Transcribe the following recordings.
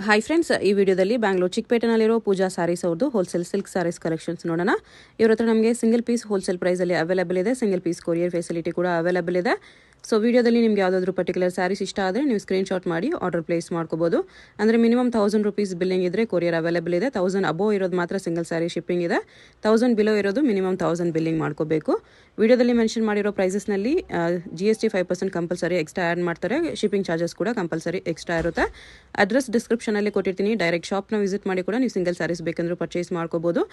Hi friends, ಈ ವಿಡಿಯೋದಲ್ಲಿ ಬ್ಯಾಂಗ್ಳೂರ್ ಚಿಕ್ಕಪೇಟೆನಲ್ಲಿರೋ ಪೂಜಾ ಸ್ಯಾರೀಸ್ ಅವ್ರದ್ದು ಹೋಲ್ಸೇಲ್ ಸಿಲ್ಕ್ ಸ್ಯಾರೀಸ್ ಕಲೆಕ್ಷನ್ಸ್ ನೋಡೋಣ. ಇವ್ರ ಹತ್ರ ನಮಗೆ ಸಿಂಗಲ್ ಪೀಸ್ ಹೋಲ್ಸೇಲ್ ಪ್ರೈಸಲ್ಲಿ ಅವೈಲೇಬಲ್ ಇದೆ. ಸಿಂಗಲ್ ಪೀಸ್ ಕೊರಿಯರ್ ಫೆಸಿಲಿಟಿ ಕೂಡ ಅವೈಲೇಬಲ್ ಇದೆ. ಸೊ ವಿಡಿಯೋದಲ್ಲಿ ನಿಮ್ಗೆ ಯಾವುದಾದ್ರೂ ಪರ್ಟಿಕ್ಯುಲರ್ ಸ್ಯಾರೀಸ್ ಇಷ್ಟ ಆದರೆ ನೀವು ಸ್ಕ್ರೀನ್ಶಾಟ್ ಮಾಡಿ ಆರ್ಡರ್ ಪ್ಲೇಸ್ ಮಾಡ್ಕೋಬೋದು. ಅಂದರೆ ಮಿನಿಮಮ್ 1000 rupees ಬಿಲ್ಲಿಂಗ್ ಇದ್ದರೆ ಕೊರಿಯರ್ ಅವೈಲೇಬಲ್ ಇದೆ. 1000 ಅಬೋವ್ ಇರೋದು ಮಾತ್ರ ಸಿಂಗಲ್ ಸ್ಯಾರಿ ಶಿಪ್ಪಿಂಗ್ ಇದೆ. 1000 ಬಿಲೋ ಇರೋದು ಮಿನಿಮಮ್ 1000 ಬಿಲ್ಲಿಂಗ್ ಮಾಡ್ಕೋಬೇಕು. ವಿಡಿಯೋದಲ್ಲಿ ಮೆನ್ಷನ್ ಮಾಡಿರೋ ಪ್ರೈಸಸ್ನಲ್ಲಿ GST 5% ಕಂಪಲ್ಸರಿ ಎಕ್ಸ್ಟ್ರಾ ಆ್ಯಡ್ ಮಾಡ್ತಾರೆ. ಶಿಪ್ಪಿಂಗ್ ಚಾರ್ಜಸ್ ಕೂಡ ಕಂಪಲ್ಸರಿ ಎಕ್ಸ್ಟ್ರಾ ಇರುತ್ತೆ. ಅಡ್ರೆಸ್ ಡಿಸ್ಕ್ರಿಪ್ಷನಲ್ಲಿ ಕೊಟ್ಟಿರ್ತೀನಿ. ಡೈರೆಕ್ಟ್ ಶಾಪ್ನ ವಿಸಿಟ್ ಮಾಡಿ ಕೂಡ ನೀವು ಸಿಂಗಲ್ ಸ್ಯಾರೀಸ್ ಬೇಕಂದ್ರೂ ಪರ್ಚೇಸ್ ಮಾಡ್ಕೋಬೋದು.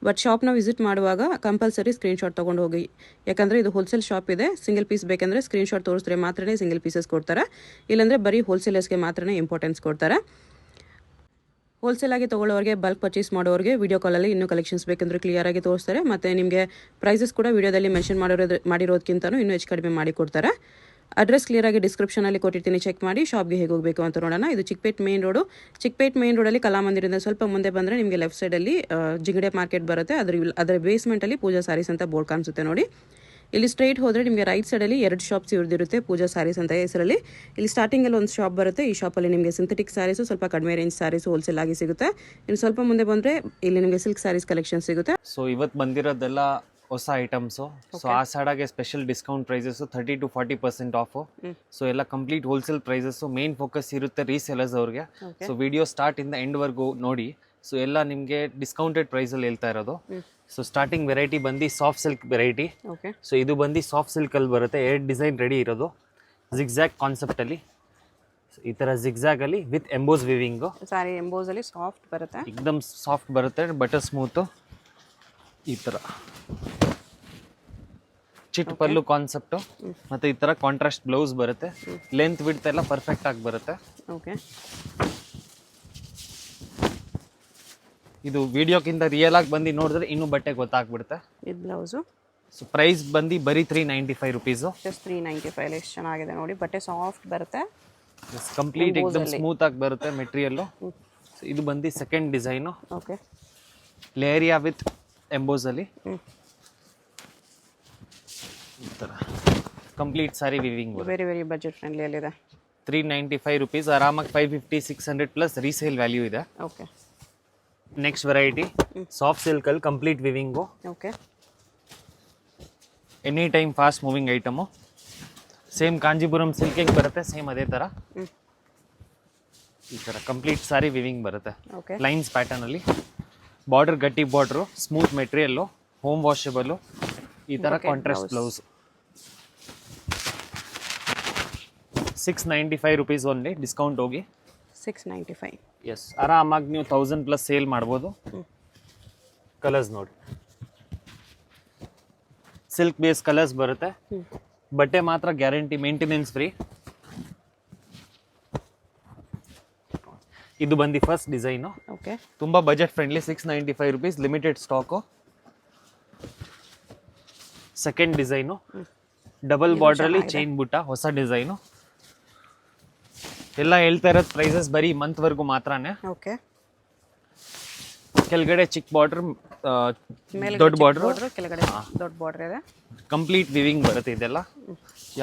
ಬಟ್ ಶಾಪ್ನ ವಿಸಿಟ್ ಮಾಡುವಾಗ ಕಂಪಲ್ಸರಿ ಸ್ಕ್ರೀನ್ಶಾಟ್ ತೊಗೊಂಡು ಹೋಗಿ, ಯಾಕಂದರೆ ಇದು ಹೋಲ್ಸೇಲ್ ಶಾಪ್ ಇದೆ. ಸಿಂಗಲ್ ಪೀಸ್ ಬೇಕಂದರೆ ಸ್ಕ್ರೀನ್ಶಾಟ್ ತೋರಿಸಿದ್ರೆ ಮಾತ್ರನೇ ಸಿಂಗಲ್ ಪೀಸಸ್ ಕೊಡ್ತಾರೆ. ಇಲ್ಲಾಂದರೆ ಬರೀ ಹೋಲ್ಸೇಲರ್ಸ್ಗೆ ಮಾತ್ರನೇ ಇಂಪಾರ್ಟೆನ್ಸ್ ಕೊಡ್ತಾರೆ. ಹೋಲ್ಸೇಲ್ ಆಗಿ ತೊಗೊಳ್ಳೋರಿಗೆ, ಬಲ್ಕ್ ಪರ್ಚೇಸ್ ಮಾಡೋರಿಗೆ ವಿಡಿಯೋ ಕಾಲಲ್ಲಿ ಇನ್ನೂ ಕಲೆಕ್ಷನ್ಸ್ ಬೇಕಂದ್ರೆ ಕ್ಲಿಯರ್ ಆಗಿ ತೋರಿಸ್ತಾರೆ. ಮತ್ತು ನಿಮಗೆ ಪ್ರೈಸಸ್ ಕೂಡ ವಿಡಿಯೋದಲ್ಲಿ ಮೆನ್ಷನ್ ಮಾಡಿರೋದಕ್ಕಿಂತಲೂ ಇನ್ನೂ ಹೆಚ್ಚು ಕಡಿಮೆ ಮಾಡಿ ಕೊಡ್ತಾರೆ. ಅಡ್ರೆಸ್ ಕ್ಲಿಯರ್ ಆಗಿ ಡಿಸ್ಕ್ರಿಪ್ಷನಲ್ಲಿ ಕೊಟ್ಟಿರ್ತೀನಿ, ಚೆಕ್ ಮಾಡಿ. ಶಾಪ್ಗೆ ಹೇಗೆ ಹೋಗಬೇಕು ಅಂತ ನೋಡೋಣ. ಇದು Chickpet main road. Chickpet main ರೋಡಲ್ಲಿ ಕಲಾಮಂದಿರದಿಂದ ಸ್ವಲ್ಪ ಮುಂದೆ ಬಂದರೆ ನಿಮಗೆ ಲೆಫ್ಟ್ ಸೈಡಲ್ಲಿ ಜಿಂಗಡೆ ಮಾರ್ಕೆಟ್ ಬರುತ್ತೆ. ಅದರ ಬೇಸ್ಮೆಂಟಲ್ಲಿ ಪೂಜಾ ಸ್ಯಾರೀಸ್ ಅಂತ ಬೋರ್ಡ್ ಕಾಣಿಸುತ್ತೆ ನೋಡಿ. ಇಲ್ಲಿ ಸ್ಟ್ರೈಟ್ ಹೋದರೆ ನಿಮಗೆ ರೈಟ್ ಸೈಡಲ್ಲಿ 2 ಶಾಪ್ಸ್ ಇವ್ರದಿರುತ್ತೆ, ಪೂಜಾ ಸ್ಯಾರೀಸ್ ಅಂತ ಹೆಸರಲ್ಲಿ. ಇಲ್ಲಿ ಸ್ಟಾರ್ಟಿಂಗಲ್ಲಿ ಒಂದು ಶಾಪ್ ಬರುತ್ತೆ. ಈ ಶಾಪಲ್ಲಿ ನಿಮಗೆ ಸಿಂಥೆಟಿಕ್ ಸ್ಯಾರೀಸು, ಸ್ವಲ್ಪ ಕಡಿಮೆ ರೇಂಜ್ ಸ್ಯಾರೀಸು ಹೋಲ್ಸೇಲ್ ಆಗಿ ಸಿಗುತ್ತೆ. ಇನ್ನು ಸ್ವಲ್ಪ ಮುಂದೆ ಬಂದರೆ ಇಲ್ಲಿ ನಿಮಗೆ ಸಿಲ್ಕ್ ಸ್ಯಾರೀಸ್ ಕಲೆಕ್ಷನ್ ಸಿಗುತ್ತೆ. ಸೊ ಇವತ್ತು ಬಂದಿರೋದೆಲ್ಲ ಹೊಸ ಐಟಮ್ಸು. ಸೊ ಆ ಸೈಡಾಗೆ special discount prices 30 to 40% off. So ಎಲ್ಲ complete wholesale prices. Main focus ಇರುತ್ತೆ ರೀಸೇಲರ್ಸ್ ಅವ್ರಿಗೆ. ಸೊ ವಿಡಿಯೋ ಸ್ಟಾರ್ಟ್ ಇಂದ ಎಂಡ್ವರೆಗೂ ನೋಡಿ. ಸೊ ಎಲ್ಲ ನಿಮಗೆ ಡಿಸ್ಕೌಂಟೆಡ್ ಪ್ರೈಸಲ್ಲಿ ಹೇಳ್ತಾ ಇರೋದು. ಸೊ ಸ್ಟಾರ್ಟಿಂಗ್ ವೆರೈಟಿ ಬಂದು ಸಾಫ್ಟ್ ಸಿಲ್ಕ್ ವೆರೈಟಿ. ಸೊ ಇದು ಬಂದು ಸಾಫ್ಟ್ ಸಿಲ್ಕಲ್ಲಿ ಬರುತ್ತೆ. 2 ಡಿಸೈನ್ ರೆಡಿ ಇರೋದು ಜಿಗ್ಜ್ಯಾಗ್ ಕಾನ್ಸೆಪ್ಟಲ್ಲಿ. ಈ ಥರ ಜಿಗ್ಜ್ಯಾಗಲ್ಲಿ ವಿತ್ ಎಂಬೋಸ್ ವಿವಿಂಗು. ಸಾರಿ ಎಂಬೋಸಲ್ಲಿ ಸಾಫ್ಟ್ ಬರುತ್ತೆ, ಎಕ್ದಮ್ ಸಾಫ್ಟ್ ಬರುತ್ತೆ, ಬಟರ್ ಸ್ಮೂತು. ಈ ಥರ ಚಿಟ್ ಪಲ್ಲು ಕಾನ್ಸೆಪ್ಟು. ಮತ್ತು ಈ ಥರ ಕಾಂಟ್ರಾಸ್ಟ್ ಬ್ಲೌಸ್ ಬರುತ್ತೆ. ಲೆಂತ್ ವಿಡ್ತ್ ಎಲ್ಲ ಪರ್ಫೆಕ್ಟ್ ಆಗಿ ಬರುತ್ತೆ. ಓಕೆ, ಇದು ವಿಡಿಯೋಕ್ಕಿಂತ ರಿಯಲ್ ಆಗಿ ಬಂದು ನೋಡಿದ್ರೆ ಇನ್ನೂ ಬಟ್ಟೆ ಗೊತ್ತಾಗ್ಬಿಡುತ್ತೆ. ಇದು ಬ್ಲೌಸು. ಸೊ ಪ್ರೈಸ್ ಬಂದು ಬರೀ 395 rupees. ಜಸ್ಟ್ 395. ಎಷ್ಟು ಚೆನ್ನಾಗಿದೆ ನೋಡಿ. ಬಟ್ಟೆ ಸಾಫ್ಟ್ ಬರುತ್ತೆ, ಕಂಪ್ಲೀಟ್ ಎಕ್ದಮ್ ಸ್ಮೂತ್ ಆಗಿ ಬರುತ್ತೆ ಮೆಟೀರಿಯಲ್ಲು. ಸೊ ಇದು ಬಂದು ಸೆಕೆಂಡ್ ಡಿಸೈನು. ಓಕೆ, ಲೇರಿಯಾ ವಿತ್ ಎಂಬೋಸಲ್ಲಿ ಈ ಥರ complete sari weaving. Very very budget friendly ಅಲ್ಲಿದೆ. 395 rupees. ಆರಾಮಾಗಿ 550, 600 ಪ್ಲಸ್ ರೀಸೇಲ್ ವ್ಯಾಲ್ಯೂ ಇದೆ. ಓಕೆ, ನೆಕ್ಸ್ಟ್ ವೆರೈಟಿ ಸಾಫ್ಟ್ ಸಿಲ್ಕಲ್ಲಿ complete weaving. Okay, any time fast moving item. Same Kanjeepuram ಸಿಲ್ಕಿಗೆ ಬರುತ್ತೆ, ಸೇಮ್ ಅದೇ ಥರ. ಈ ಥರ ಕಂಪ್ಲೀಟ್ ಸಾರಿ ವಿವಿಂಗ್ ಬರುತ್ತೆ. ಓಕೆ, ಲೈನ್ಸ್ ಪ್ಯಾಟರ್ನಲ್ಲಿ. ಬಾರ್ಡರ್ ಗಟ್ಟಿ border, smooth material, home washable. ಈ ಥರ contrast blouse. 695 rupees only, discount ಹೋಗಿ 695. ಎಸ್, ಆರಾಮಾಗಿ ನೀವು 1000 ಪ್ಲಸ್ ಸೇಲ್ ಮಾಡ್ಬೋದು. ಕಲರ್ಸ್ ನೋಡಿ, ಸಿಲ್ಕ್ ಬೇಸ್ ಕಲರ್ಸ್ ಬರುತ್ತೆ. ಬಟ್ಟೆ ಮಾತ್ರ ಗ್ಯಾರಂಟಿ, ಮೇಂಟೆನೆನ್ಸ್ ಫ್ರೀ. ಇದು ಬಂದು ಫಸ್ಟ್ ಡಿಸೈನು. ಓಕೆ, ತುಂಬ budget friendly. 695 rupees, limited stock. Second design double ಬಾರ್ಡ್ರಲ್ಲಿ ಚೈನ್ ಬುಟ್ಟ, ಹೊಸ ಡಿಸೈನು. ಎಲ್ಲ ಹೇಳ್ತಾ ಇರೋದು ಪ್ರೈಸಸ್ ಬರೀ ಮಂತ್ವರೆಗೂ ಮಾತ್ರನೇ. ಓಕೆ, ಕೆಳಗಡೆ ಚಿಕ್ಕ ಬಾರ್ಡರ್, ದೊಡ್ಡ ಬಾರ್ಡರ್, ಕೆಳಗಡೆ ದೊಡ್ಡ ಬಾರ್ಡರ್ ಇದೆ. ಕಂಪ್ಲೀಟ್ ವಿವಿಂಗ್ ಬರುತ್ತೆ. ಇದೆಲ್ಲ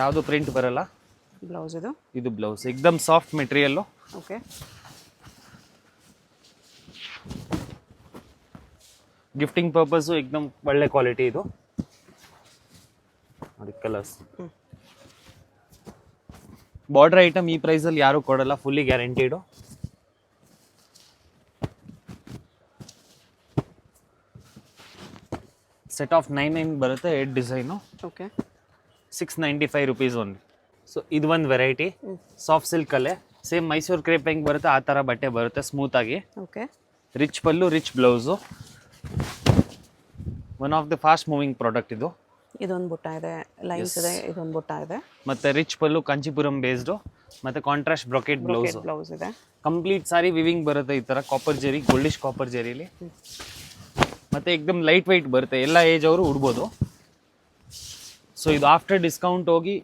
ಯಾವುದು ಪ್ರಿಂಟ್ ಬರಲ್ಲ. ಬ್ಲೌಸ್ ಇದು ಬ್ಲೌಸ್ ಎಕ್ದಮ್ soft material. Okay, gifting purpose ಎಕ್ದಮ್ ಒಳ್ಳೆ ಕ್ವಾಲಿಟಿ ಇದು ನೋಡಿ. ಕಲರ್ಸ್, ಬಾರ್ಡರ್ ಐಟಮ್ ಈ ಪ್ರೈಸಲ್ಲಿ ಯಾರು ಕೊಡಲ್ಲ, ಫುಲ್ಲಿ ಗ್ಯಾರಂಟಿಡು. ಸೆಟ್ ಆಫ್ 99 ಬರುತ್ತೆ, 8 design. Okay, 695 rupees only. So ಇದು ಒಂದು ವೆರೈಟಿ ಸಾಫ್ಟ್ ಸಿಲ್ಕಲ್ಲೇ. ಸೇಮ್ ಮೈಸೂರು ಕ್ರೇಪ್ ಹೆಂಗೆ ಬರುತ್ತೆ ಆ ಥರ ಬಟ್ಟೆ ಬರುತ್ತೆ, ಸ್ಮೂತಾಗಿ. Okay, rich pallu, rich blouse. One of the fast moving product ಇದು. ಇದೊಂದು ಬುಟ್ಟ ಇದೆ, ಲೈನ್ಸ್ ಇದೆ, ಇದೊಂದು ಬುಟ್ಟ ಇದೆ. ಮತ್ತೆ ರಿಚ್ ಪಲ್ಲು, ಕಾಂಚೀಪುರಂ ಬೇಸ್ಡು, ಮತ್ತೆ ಕಾಂಟ್ರಾಸ್ಟ್ ಬ್ರೊಕೆಟ್ ಬ್ಲೌಸ್ ಇದೆ. ಕಂಪ್ಲೀಟ್ ಸಾರಿ ವಿವಿಂಗ್ ಬರುತ್ತೆ. ಈ ಥರ ಕಾಪರ್ ಜೆರಿ, ಗೋಲ್ಡಿಶ್ ಕಾಪರ್ ಜೆರಿಲಿ. ಮತ್ತೆ ಎಕ್ದಮ್ ಲೈಟ್ ವೈಟ್ ಬರುತ್ತೆ, ಎಲ್ಲ ಏಜ್ ಅವರು ಉಡ್ಬೋದು. ಸೊ ಇದು ಆಫ್ಟರ್ ಡಿಸ್ಕೌಂಟ್ ಹೋಗಿ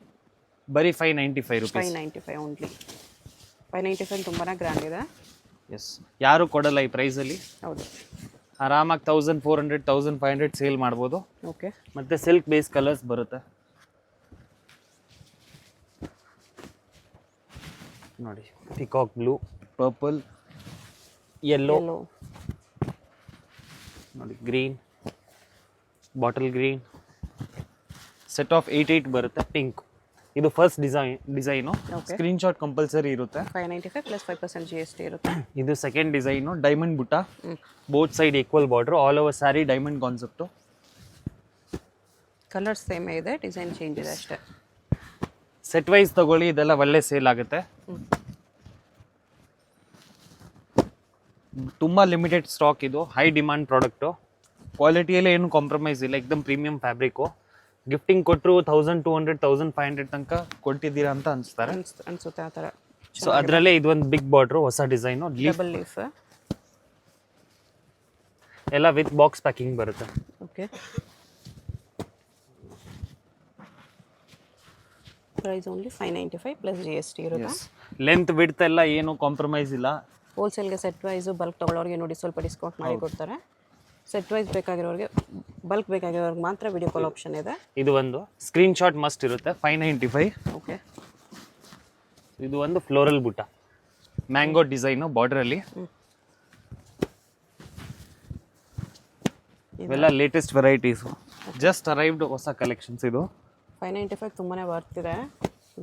ಬರೀ 595 rupees. 595 ಓನ್ಲಿ. 595 ತುಂಬಾ ಗ್ರ್ಯಾಂಡ್ ಇದೆ. ಎಸ್, ಯಾರು ಕೊಡಲ್ಲ ಈ ಪ್ರೈಸಲ್ಲಿ. ಹೌದು, ಆರಾಮಾಗಿ 1400, 1500 ಸೇಲ್ ಮಾಡ್ಬೋದು. ಓಕೆ, ಮತ್ತೆ ಸಿಲ್ಕ್ ಬೇಸ್ ಕಲರ್ಸ್ ಬರುತ್ತೆ ನೋಡಿ. ಪಿಕಾಕ್ ಬ್ಲೂ, ಪರ್ಪಲ್, ಯೆಲ್ಲೋ ಎಲ್ಲೋ ನೋಡಿ, green, bottle green, set of 8 ಬರುತ್ತೆ. ಪಿಂಕ್, ಇದು first design. Okay. Screen shot compulsory ಇರುತ್ತೆ. 595 ಪ್ಲಸ್ 5% GST ಇರುತ್ತೆ. ಇದು ಸೆಕೆಂಡ್ ಡಿಸೈನು, ಡೈಮಂಡ್ ಬುಟ್ಟ, both side equal border, all over sari diamond concept. Colour same ಇದೆ, design change ಇದೆ ಅಷ್ಟೇ. ಸೆಟ್ ವೈಸ್ ತಗೊಳ್ಳಿ, ಇದೆಲ್ಲ ಒಳ್ಳೆ ಸೇಲ್ ಆಗುತ್ತೆ. ತುಂಬ ಲಿಮಿಟೆಡ್ ಸ್ಟಾಕ್ ಇದು, ಹೈ ಡಿಮಾಂಡ್ ಪ್ರಾಡಕ್ಟು. ಕ್ವಾಲಿಟಿಯಲ್ಲಿ ಏನು ಕಾಂಪ್ರಮೈಸ್ ಇಲ್ಲ, ಎಕ್ದಮ್ ಪ್ರೀಮಿಯಂ ಫ್ಯಾಬ್ರಿಕ್ಕು. ಗಿಫ್ಟಿಂಗ್ ಕೊಟ್ಟರು 1200 1500 ತನಕ ಕೊಟ್ಟಿದ್ದೀರಾ ಅಂತ ಅನಿಸ್ತಾರೆ. ಅನ್ಸುತ್ತೆ ಆ ಥರ. ಸೊ ಅದರಲ್ಲೇ ಇದೊಂದು ಬಿಗ್ ಬಾರ್ಡ್ರು, ಹೊಸ ಡಿಸೈನು, ಡಬಲ್ ಲೀಫ್. ಎಲ್ಲ ವಿತ್ ಬಾಕ್ಸ್ ಪ್ಯಾಕಿಂಗ್ ಬರುತ್ತೆ. Okay. Price only 595 plus GST ಇರುತ್ತೆ. ಲೆಂತ್ ವಿಡ್ತ್ ಎಲ್ಲ ಏನು ಕಾಂಪ್ರಮೈಸ್ ಇಲ್ಲ. ಹೋಲ್ಸೇಲ್ಗೆ ಸೆಟ್ ವೈಸು ಬಲ್ಕ್ ತೊಗೊಳ್ಳೋರಿಗೆ ನೋಡಿ ಸ್ವಲ್ಪ ಡಿಸ್ಕೌಂಟ್ ಮಾಡಿ ಕೊಡ್ತಾರೆ. ಸೆಟ್ ವೈಸ್ ಬೇಕಾಗಿರೋರಿಗೆ, ಬಲ್ಕ್ ಬೇಕಾಗಿರೋರಿಗೆ ಮಾತ್ರ ವಿಡಿಯೋ ಕಾಲ್ ಆಪ್ಷನ್ ಇದೆ. ಇದು ಒಂದು ಸ್ಕ್ರೀನ್ ಶಾಟ್ ಮಸ್ಟ್ ಇರುತ್ತೆ, 595. ಓಕೆ. ಇದು ಒಂದು ಫ್ಲೋರಲ್ ಬುಟ್ಟ, ಮ್ಯಾಂಗೋ ಡಿಸೈನು ಬಾರ್ಡ್ರಲ್ಲಿ. ಇವೆಲ್ಲ ಲೇಟೆಸ್ಟ್ ವೆರೈಟೀಸು, ಜಸ್ಟ್ ಅರೈವ್ಡ್ ಹೊಸ ಕಲೆಕ್ಷನ್ಸ್. ಇದು 595 ತುಂಬಾ ಬರ್ತಿದೆ.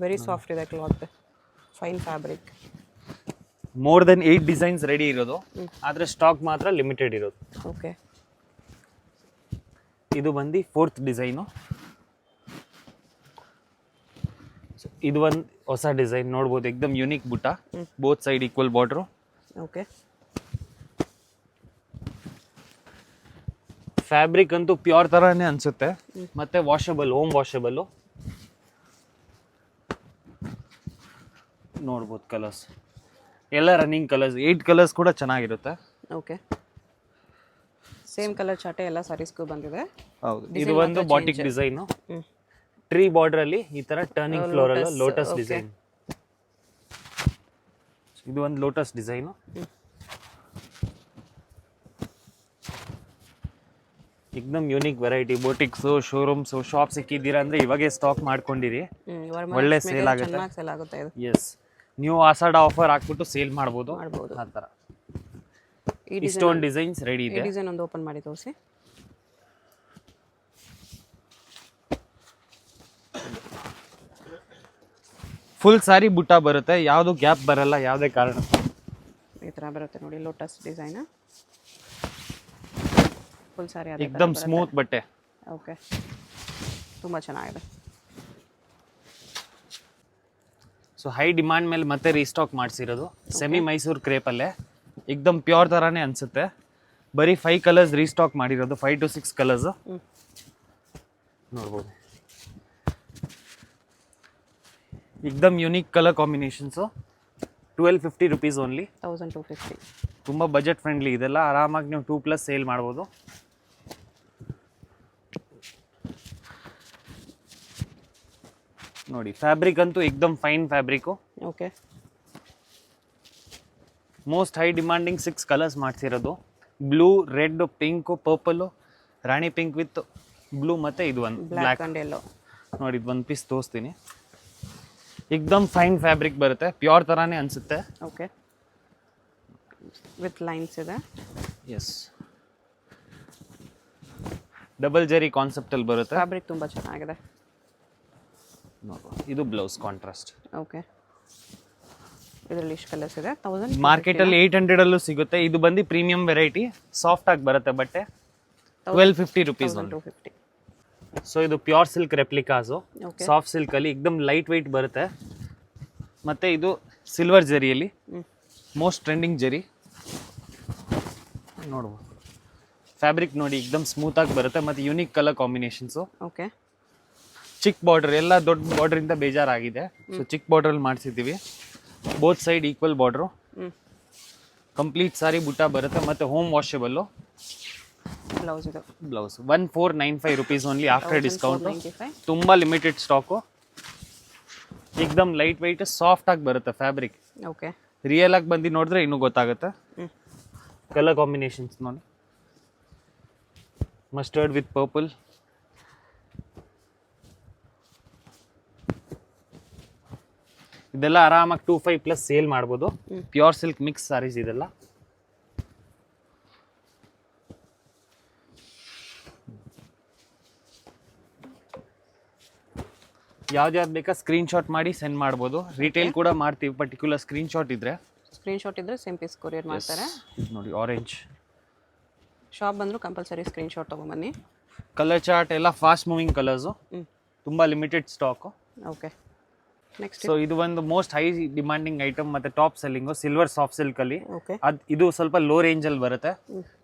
ವೆರಿ ಸಾಫ್ಟ್ ಇದೆ cloth, fine fabric. More than 8 designs ready ಇರೋದು, ಆದರೆ ಸ್ಟಾಕ್ ಮಾತ್ರ ಲಿಮಿಟೆಡ್ ಇರೋದು. ಓಕೆ. ಇದು ಬಂದು ಫೋರ್ತ್ ಡಿಸೈನು. ಇದು ಒಂದು ಹೊಸ ಡಿಸೈನ್ ನೋಡ್ಬೋದು, ಎಕ್ದಮ್ ಯುನೀಕ್ ಬುಟ್ಟ, both side equal border. Okay. Fabric ಅಂತೂ ಪ್ಯೂರ್ ಥರನೇ ಅನಿಸುತ್ತೆ, ಮತ್ತೆ ವಾಷಬಲ್, ಹೋಮ್ ವಾಷಬಲ್ಲು. ನೋಡ್ಬೋದು ಕಲರ್ಸ್ ಎಲ್ಲ ರನ್ನಿಂಗ್ ಕಲರ್ಸ್, 8 ಕಲರ್ಸ್ ಕೂಡ ಚೆನ್ನಾಗಿರುತ್ತೆ. ಓಕೆ. ಸೇಮ್ ಕಲರ್ ಚಾಟೆ ಎಲ್ಲ ಸಾರೀಸ್ಗೂ ಬಂದಿದೆ. ಹೌದು. ಇದು ಒಂದು ಬಾಟಿಕ್ ಡಿಸೈನು, ಟ್ರೀ ಬಾರ್ಡ್ರಲ್ಲಿ ಈ ಥರ ಟರ್ನಿಂಗ್ ಫ್ಲೋರಲ್ ಲೋಟಸ್ ಡಿಸೈನ್. ಇದು ಒಂದು ಲೋಟಸ್ ಡಿಸೈನು. ಎಕ್ದಮ್ unique variety. Boutiques, showrooms, shop ಸಿಕ್ಕಿದ್ದೀರಾ ಅಂದರೆ ಇವಾಗೇ ಸ್ಟಾಕ್ ಮಾಡ್ಕೊಂಡಿರಿ, ಒಳ್ಳೆ ಸೇಲ್ ಆಗುತ್ತೆ. ಸೇಲ್ ಆಗುತ್ತೆ ಇದು. ಎಸ್, ನೀವು ಆಷಾಢ ಆಫರ್ ಹಾಕ್ಬಿಟ್ಟು ಸೇಲ್ ಮಾಡ್ಬೋದು ಆ ಥರ. ಇಷ್ಟೊಂದು ಡಿಸೈನ್ಸ್ ರೆಡಿ ಇದೆ. ಈ ಡಿಸೈನ್ ಒಂದು ಓಪನ್ ಮಾಡಿ ತೋರಿಸಿ. ಫುಲ್ ಸಾರಿ ಬುಟ್ಟ ಬರುತ್ತೆ, ಯಾವುದು ಗ್ಯಾಪ್ ಬರಲ್ಲ ಯಾವುದೇ ಕಾರಣ. ಈ ಥರ ಬರುತ್ತೆ ನೋಡಿ, ಲೋಟಸ್ ಡಿಸೈನ್, ಫುಲ್ ಸಾರಿ ಎಕ್ದಮ್ ಸ್ಮೂತ್ ಬಟ್ಟೆ. ಓಕೆ, ತುಂಬ ಚೆನ್ನಾಗಿದೆ. ಸೊ ಹೈ ಡಿಮಾಂಡ್ ಮೇಲೆ ಮತ್ತೆ ರೀಸ್ಟಾಕ್ ಮಾಡಿಸಿರೋದು, ಸೆಮಿ ಮೈಸೂರು ಕ್ರೇಪಲ್ಲೇ, ಎಕ್ದಮ್ ಪ್ಯೂರ್ ಥರನೇ ಅನಿಸುತ್ತೆ. ಬರೀ 5 ಕಲರ್ಸ್ ರೀಸ್ಟಾಕ್ ಮಾಡಿರೋದು, 5 to 6 ಕಲರ್ಸು ನೋಡ್ಬೋದು. ಎಕ್ದಮ್ unique colour combinations. 1250 rupees only. 1250. ತುಂಬ ಬಜೆಟ್ ಫ್ರೆಂಡ್ಲಿ ಇದೆಲ್ಲ, ಆರಾಮಾಗಿ ನೀವು 2+ ಸೇಲ್ ಮಾಡ್ಬೋದು. ನೋಡಿ ಫ್ಯಾಬ್ರಿಕ್ ಅಂತೂ ಎಕ್ದಮ್ fine fabric. Okay. Most high demanding 6 colours ಮಾಡ್ಸಿರೋದು, ಬ್ಲೂ, ರೆಡ್, ಪಿಂಕು, ಪರ್ಪಲ್ಲು, ರಾಣಿ ಪಿಂಕ್ ವಿತ್ ಬ್ಲೂ, ಮತ್ತು ಇದು ಒಂದು ಬ್ಲ್ಯಾಕ್ ಆ್ಯಂಡ್ ಎಲ್ಲೋ. ನೋಡಿ ಇದು ಒಂದು ಪೀಸ್ ತೋರಿಸ್ತೀನಿ. ಎಕ್ದಮ್ ಫೈನ್ ಫ್ಯಾಬ್ರಿಕ್ ಬರುತ್ತೆ, ಪ್ಯೂರ್ ಥರನೇ ಅನಿಸುತ್ತೆ. ಓಕೆ, ವಿತ್ ಲೈನ್ಸ್ ಇದೆ. ಎಸ್, ಡಬಲ್ ಜರಿ ಕಾನ್ಸೆಪ್ಟಲ್ಲಿ ಬರುತ್ತೆ. ಫ್ಯಾಬ್ರಿಕ್ ತುಂಬ ಚೆನ್ನಾಗಿದೆ. ಇದು ಬ್ಲೌಸ್ ಕಾಂಟ್ರಾಸ್ಟ್. ಓಕೆ, ಇದರಲ್ಲಿ ಇಷ್ಟು ಕಲರ್ಸ್ ಇದೆ. 1000 ಮಾರ್ಕೆಟಲ್ಲಿ 800 ಸಿಗುತ್ತೆ. ಇದು ಬಂದು ಪ್ರೀಮಿಯಂ ವೆರೈಟಿ, ಸಾಫ್ಟ್ ಆಗಿ ಬರುತ್ತೆ ಬಟ್ಟೆ. 1250 rupees. 250. ಸೊ ಇದು pure silk replicas, Okay. Soft ಸಿಲ್ಕಲ್ಲಿ ಎಕ್ದಮ್ ಲೈಟ್ ವೆಯ್ಟ್ ಬರುತ್ತೆ. ಮತ್ತು ಇದು ಸಿಲ್ವರ್ ಜರಿಯಲ್ಲಿ, ಮೋಸ್ಟ್ ಟ್ರೆಂಡಿಂಗ್ ಜರಿ ನೋಡ್ಬೋದು. ಫ್ಯಾಬ್ರಿಕ್ ನೋಡಿ ಎಕ್ದಮ್ ಸ್ಮೂತಾಗಿ ಬರುತ್ತೆ, ಮತ್ತು ಯುನೀಕ್ ಕಲರ್ ಕಾಂಬಿನೇಷನ್ಸು. ಓಕೆ, ಚಿಕ್ಕ ಬಾರ್ಡರ್, ಎಲ್ಲ ದೊಡ್ಡ ಬಾರ್ಡ್ರಿಂದ ಬೇಜಾರಾಗಿದೆ. ಸೊ ಚಿಕ್ಕ ಬಾರ್ಡ್ರಲ್ಲಿ ಮಾಡಿಸಿದ್ದೀವಿ, both side equal border. Complete sari ಬುಟ್ಟ ಬರುತ್ತೆ, ಮತ್ತು ಹೋಮ್ ವಾಷಬಲ್ಲು. ಬ್ಲೌಸ್ ಇದು. Blouse 1495 rupees only after discount. 1495. ತುಂಬ ಲಿಮಿಟೆಡ್ ಸ್ಟಾಕು, ಎಕ್ದಮ್ ಲೈಟ್ ವೆಯ್ಟ್, ಸಾಫ್ಟ್ ಆಗಿ ಬರುತ್ತೆ ಫ್ಯಾಬ್ರಿಕ್. ಓಕೆ, ರಿಯಲ್ ಆಗಿ ಬಂದು ನೋಡಿದ್ರೆ ಇನ್ನೂ ಗೊತ್ತಾಗುತ್ತೆ. ಕಲರ್ ಕಾಂಬಿನೇಷನ್ಸ್ ನೋಡಿ, ಮಸ್ಟರ್ಡ್ ವಿತ್ ಪರ್ಪಲ್, ಇದೆಲ್ಲ ಆರಾಮಾಗಿ 25+ ಸೇಲ್ ಮಾಡ್ಬೋದು. ಪ್ಯೂರ್ ಸಿಲ್ಕ್ ಮಿಕ್ಸ್ ಸಾರೀಸ್ ಇದೆಲ್ಲ. ಯಾವ್ದು ಬೇಕಾ ಸ್ಕ್ರೀನ್ಶಾಟ್ ಮಾಡಿ ಸೆಂಡ್ ಮಾಡ್ಬೋದು. ರಿಟೇಲ್ ಕೂಡ ಮಾಡ್ತೀವಿ, ಪರ್ಟಿಕ್ಯುಲರ್ ಸ್ಕ್ರೀನ್ಶಾಟ್ ಇದ್ರೆ. ಸ್ಕ್ರೀನ್ಶಾಟ್ ಇದ್ದರೆ ಸೇಮ್ ಪೀಸ್ ಕೊರಿಯರ್ ಮಾಡ್ತಾರೆ. ಇದು ನೋಡಿ ಆರೆಂಜ್. ಶಾಪ್ ಬಂದರೂ ಕಂಪಲ್ಸರಿ ಸ್ಕ್ರೀನ್ಶಾಟ್ ತೊಗೊಂಬನ್ನಿ. ಕಲರ್ ಚಾರ್ಟ್ ಎಲ್ಲ ಫಾಸ್ಟ್ ಮೂವಿಂಗ್ ಕಲರ್ಸು, ತುಂಬ limited stock. Okay, next so ಇದು ಒಂದು ಮೋಸ್ಟ್ ಹೈ ಡಿಮಾಂಡಿಂಗ್ ಐಟಮ್ ಮತ್ತು ಟಾಪ್ ಸೆಲ್ಲಿಂಗು ಸಿಲ್ವರ್ ಸಾಫ್ಟ್ ಸಿಲ್ಕಲ್ಲಿ. ಓಕೆ, ಇದು ಸ್ವಲ್ಪ ಲೋ ರೇಂಜಲ್ಲಿ ಬರುತ್ತೆ.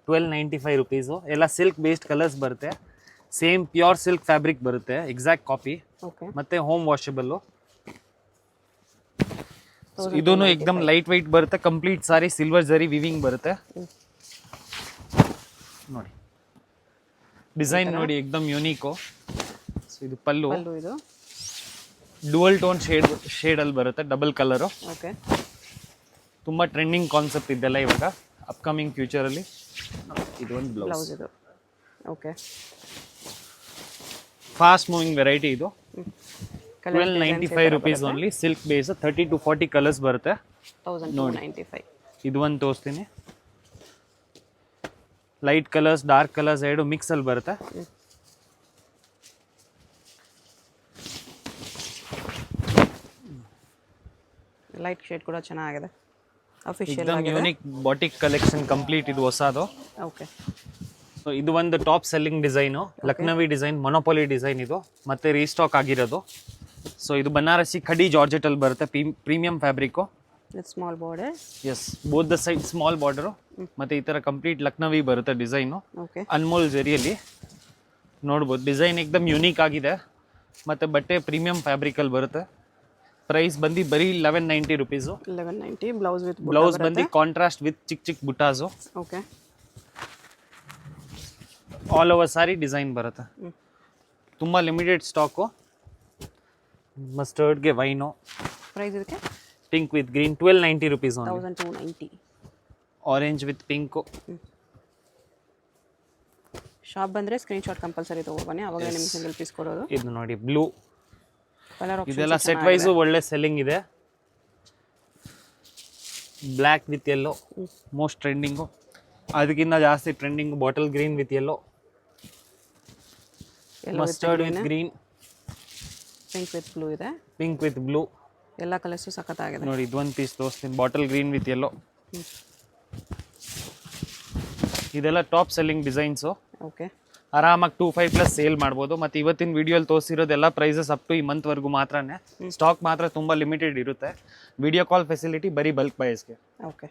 1295 ರುಪೀಸು. ಎಲ್ಲ ಸಿಲ್ಕ್ ಬೇಸ್ಡ್ ಕಲರ್ಸ್ ಬರುತ್ತೆ. ಸೇಮ್ ಪ್ಯೂರ್ ಸಿಲ್ಕ್ ಫ್ಯಾಬ್ರಿಕ್ ಬರುತ್ತೆ, ಎಕ್ಸಾಕ್ಟ್ ಕಾಪಿ. ಓಕೆ, ಮತ್ತೆ ಹೋಮ್ ವಾಷಬಲ್ಲು. ಇದೂ ಎಕ್ದಮ್ ಲೈಟ್ ವೈಟ್ ಬರುತ್ತೆ. ಕಂಪ್ಲೀಟ್ ಸಾರಿ ಸಿಲ್ವರ್ ಜರಿ ವಿವಿಂಗ್ ಬರುತ್ತೆ. ನೋಡಿ ಡಿಸೈನ್ ನೋಡಿ ಎಕ್ದಮ್ ಯೂನಿಕು. ಸೊ ಇದು ಪಲ್ಲು. ಇದು ಡುವಲ್ ಟೋನ್ ಶೇಡಲ್ಲಿ ಬರುತ್ತೆ, ಡಬಲ್ ಕಲರು. ಓಕೆ, ತುಂಬ ಟ್ರೆಂಡಿಂಗ್ ಕಾನ್ಸೆಪ್ಟ್ ಇದೆಲ್ಲ ಇವಾಗ ಅಪ್ಕಮಿಂಗ್ ಫ್ಯೂಚರಲ್ಲಿ. ಇದು ಒಂದು ಬ್ಲೌಸ್. ಇದು ಓಕೆ, ಫಾಸ್ಟ್ ಮೂವಿಂಗ್ ವೆರೈಟಿ ಇದು. 1295 rupees only. Silk base 30 to 40 colours ಬರುತ್ತೆ. 1295. ಇದು ಒಂದು ತೋರಿಸ್ತೀನಿ. ಲೈಟ್ ಕಲರ್ಸ್ ಡಾರ್ಕ್ ಕಲರ್ಸ್ ಎರಡು ಮಿಕ್ಸ್ ಅಲ್ಲಿ ಬರುತ್ತೆ. ಲೈಟ್ ಶೇಡ್ ಕೂಡ ಚೆನ್ನಾಗಿದೆ. ಅಫಿಷಿಯಲ್ ಎಕ್ದಮ್ ಯೂನಿಕ್ ಬಾಟಿಕ್ ಕಲೆಕ್ಷನ್ ಕಂಪ್ಲೀಟ್. ಇದು ಹೊಸದು. ಓಕೆ, ಸೊ ಇದು ಒಂದು top selling design, Lucknowi design, ಮೊನೋಪೊಲಿ design ಇದು, ಮತ್ತೆ ರೀಸ್ಟಾಕ್ ಆಗಿರೋದು. ಸೊ ಇದು ಬನಾರಸಿ ಖಡಿ ಜಾರ್ಜೆಟ್ ಅಲ್ಲಿ ಬರುತ್ತೆ, premium fabric. Small border. Yes, both the side small border. ಮತ್ತೆ ಈ ತರ ಕಂಪ್ಲೀಟ್ ಲಕ್ನವಿ ಬರುತ್ತೆ ಡಿಸೈನು. ಓಕೆ, ಅನ್ಮೋಲ್ ಜರಿಯಲ್ಲಿ ನೋಡ್ಬೋದು. ಡಿಸೈನ್ ಎಕ್ದಮ್ ಯೂನಿಕ್ ಆಗಿದೆ. ಮತ್ತೆ ಬಟ್ಟೆ ಪ್ರೀಮಿಯಂ ಫ್ಯಾಬ್ರಿಕ್ ಅಲ್ಲಿ ಬರುತ್ತೆ. ಪ್ರೈಸ್ ಬಂದು ಬರೀ 1190 ರುಪೀಸು. 1190. ಬ್ಲೌಸ್ ವಿತ್ ಬ್ಲೌಸ್ ಬಂದು ಕಾಂಟ್ರಾಸ್ಟ್ ವಿತ್ ಚಿಕ್ಕ ಚಿಕ್ಕ ಬುಟಾಸು. Okay, all over sari design ಬರುತ್ತೆ. ತುಂಬ ಲಿಮಿಟೆಡ್ ಸ್ಟಾಕು. ಮಸ್ಟರ್ಡ್ಗೆ ವೈನು. ಪ್ರೈಸ್ ಇದಕ್ಕೆ pink with green 1290 rupees. 1290. Orange with pink. Shop ಬಂದರೆ ಸ್ಕ್ರೀನ್ಶಾಟ್ ಕಂಪಲ್ಸರಿ ತೊಗೊಬನ್ನಿ, ಅವಾಗಲೇ ನಿಮ್ಗೆ ಸಿಂಗಲ್ ಪೀಸ್ ಕೊಡೋದು. ಇದು ನೋಡಿ ಬ್ಲೂ. ಕಲರ್ ಇದೆಲ್ಲ ಸೆಟ್ ವೈಸು ಒಳ್ಳೆ ಸೆಲ್ಲಿಂಗ್ ಇದೆ. Black with yellow most trending. ಅದಕ್ಕಿಂತ ಜಾಸ್ತಿ trending bottle green with yellow, mustard with green, pink with blue ಇದೆ. Pink with blue. ಎಲ್ಲ ಕಲರ್ಸು ಸಖತ್ತಾಗಿದೆ. ನೋಡಿ ಇದು ಒಂದು ಪೀಸ್ ತೋರಿಸ್ತೀನಿ. Bottle green with yellow. ಇದೆಲ್ಲ ಟಾಪ್ ಸೆಲ್ಲಿಂಗ್ ಡಿಸೈನ್ಸು. ಓಕೆ, ಆರಾಮಾಗಿ 25+ ಸೇಲ್ ಮಾಡ್ಬೋದು. ಮತ್ತು ಇವತ್ತಿನ ವಿಡಿಯೋಲಿ ತೋರಿಸಿರೋದೆಲ್ಲ ಪ್ರೈಸಸ್ ಅಪ್ ಟು ಈ ಮಂತ್ವರೆಗೂ ಮಾತ್ರನೇ. ಸ್ಟಾಕ್ ಮಾತ್ರ ತುಂಬ ಲಿಮಿಟೆಡ್ ಇರುತ್ತೆ. ವಿಡಿಯೋ ಕಾಲ್ ಫೆಸಿಲಿಟಿ ಬರೀ ಬಲ್ಕ್ ಬೈಸ್ಗೆ. ಓಕೆ.